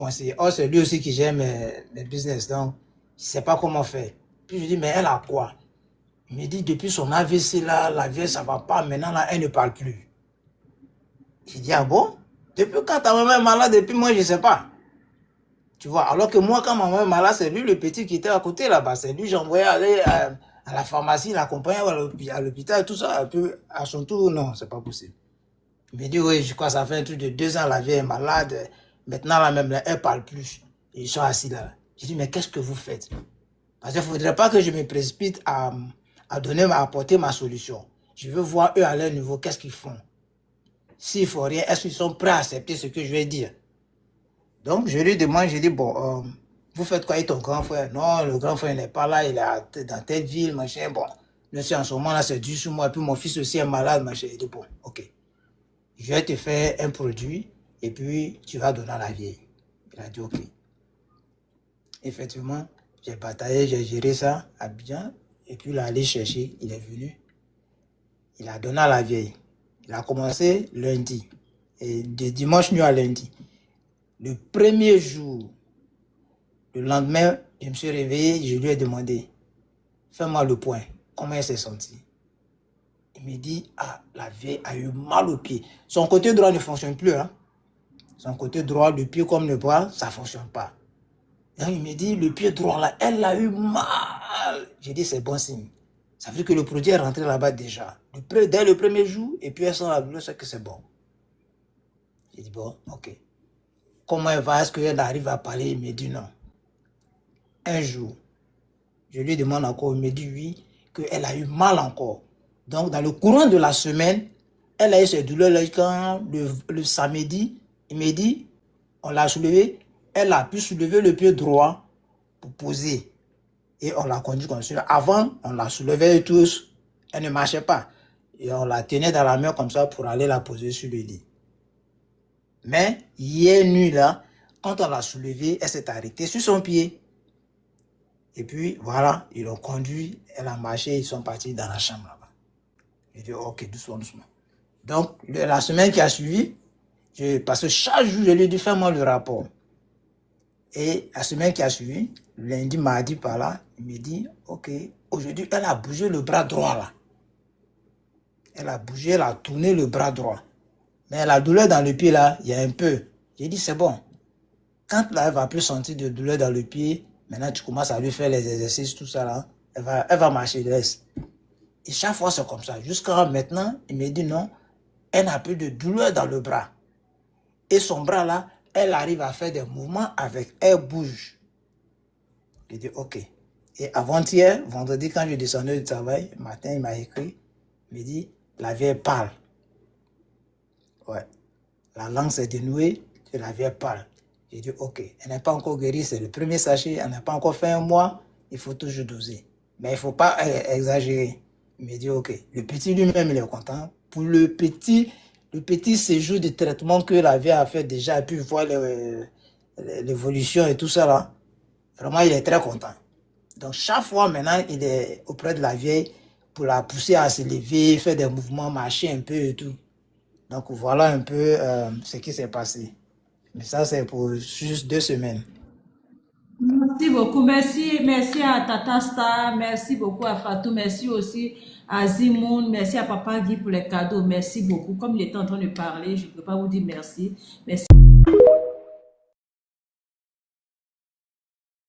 conseiller. Oh, c'est lui aussi qui gère mes business, donc je ne sais pas comment faire. Puis je dis, mais elle a quoi? Il me dit, depuis son AVC là, la vieille, ça ne va pas. Maintenant, là, elle ne parle plus. J'ai dit, ah bon? Depuis quand ta maman est malade, depuis moi, je ne sais pas. Tu vois, alors que moi, quand ma maman est malade, c'est lui le petit qui était à côté là-bas. C'est lui, j'envoyais aller à la pharmacie, l'accompagner à l'hôpital, tout ça. Puis à son tour, non, c'est pas possible. Il me dit, oui, je crois que ça fait un truc de 2 ans, la vieille est malade. Maintenant, là même, là, elle ne parle plus. Et ils sont assis là. J'ai dit, mais qu'est-ce que vous faites? Parce qu'il ne faudrait pas que je me précipite à apporter ma solution. Je veux voir eux à leur niveau, qu'est-ce qu'ils font. S'il ne faut rien, est-ce qu'ils sont prêts à accepter ce que je vais dire? Donc, je lui demande, je dis, bon, vous faites quoi avec ton grand frère? Non, le grand frère n'est pas là, il est dans telle ville, machin. Bon, monsieur, en ce moment-là, c'est dur sur moi. Et puis, mon fils aussi est malade, machin. Je dis, bon, ok. Je vais te faire un produit et puis tu vas donner à la vieille. Il a dit, ok. Effectivement, j'ai bataillé, j'ai géré ça à bien. Et puis, il est allé chercher, il est venu. Il a donné à la vieille. Il a commencé lundi. Et de dimanche nuit à lundi. Le premier jour, le lendemain, je me suis réveillé, je lui ai demandé, fais-moi le point, comment elle s'est sentie? Il me dit, ah, la vieille a eu mal au pied. Son côté droit ne fonctionne plus. Hein? Son côté droit, le pied comme le bras, ça ne fonctionne pas. Donc il me dit, le pied droit là, elle a eu mal. J'ai dit, c'est bon signe. Ça veut dire que le produit est rentré là-bas déjà. Dès le premier jour, et puis elle sent la douleur, c'est que c'est bon. J'ai dit, bon, ok. Comment elle va? Est-ce qu'elle arrive à parler? Il me dit non. Un jour, je lui demande encore, il me dit oui, qu'elle a eu mal encore. Donc, dans le courant de la semaine, elle a eu ces douleurs-là quand le samedi, il me dit, on l'a soulevé, elle a pu soulever le pied droit pour poser. Et on l'a conduit comme ça. Avant, on la soulevait tous, elle ne marchait pas. Et on la tenait dans la main comme ça pour aller la poser sur le lit. Mais hier nuit, là, quand on l'a soulevée, elle s'est arrêtée sur son pied. Et puis, voilà, ils l'ont conduit, elle a marché, ils sont partis dans la chambre là-bas. J'ai dit, ok, doucement, doucement. Donc, la semaine qui a suivi, parce que chaque jour, je lui ai dit, fais-moi le rapport. Et la semaine qui a suivi, lundi, mardi, par là, il me dit, ok, aujourd'hui, elle a bougé le bras droit là. Elle a bougé, elle a tourné le bras droit. Mais la douleur dans le pied là, il y a un peu. J'ai dit, c'est bon. Quand là, elle va plus sentir de douleur dans le pied, maintenant tu commences à lui faire les exercices, tout ça là, elle va marcher, laisse. Et chaque fois c'est comme ça. Jusqu'à maintenant, il me dit non, elle n'a plus de douleur dans le bras. Et son bras là, elle arrive à faire des mouvements avec, elle bouge. J'ai dit ok. Et avant-hier, vendredi, quand je descendais du travail, le matin, il m'a écrit, il me dit, la vieille parle. Ouais. La langue s'est dénouée, que la vieille parle. J'ai dit, ok, elle n'est pas encore guérie, c'est le premier sachet, elle n'a pas encore fait un mois, il faut toujours doser. Mais il ne faut pas exagérer. Il me dit, ok, le petit lui-même, il est content. Pour le petit séjour de traitement que la vieille a fait déjà, et puis voir l'évolution et tout ça là, vraiment, il est très content. Donc, chaque fois maintenant, il est auprès de la vieille pour la pousser à se lever, faire des mouvements, marcher un peu et tout. Donc, voilà un peu ce qui s'est passé. Mais ça, c'est pour juste 2 semaines. Merci beaucoup. Merci à Tata Star. Merci beaucoup à Fatou. Merci aussi à Zimoun. Merci à Papa Guy pour les cadeaux. Merci beaucoup. Comme il était en train de parler, je ne peux pas vous dire merci. Merci.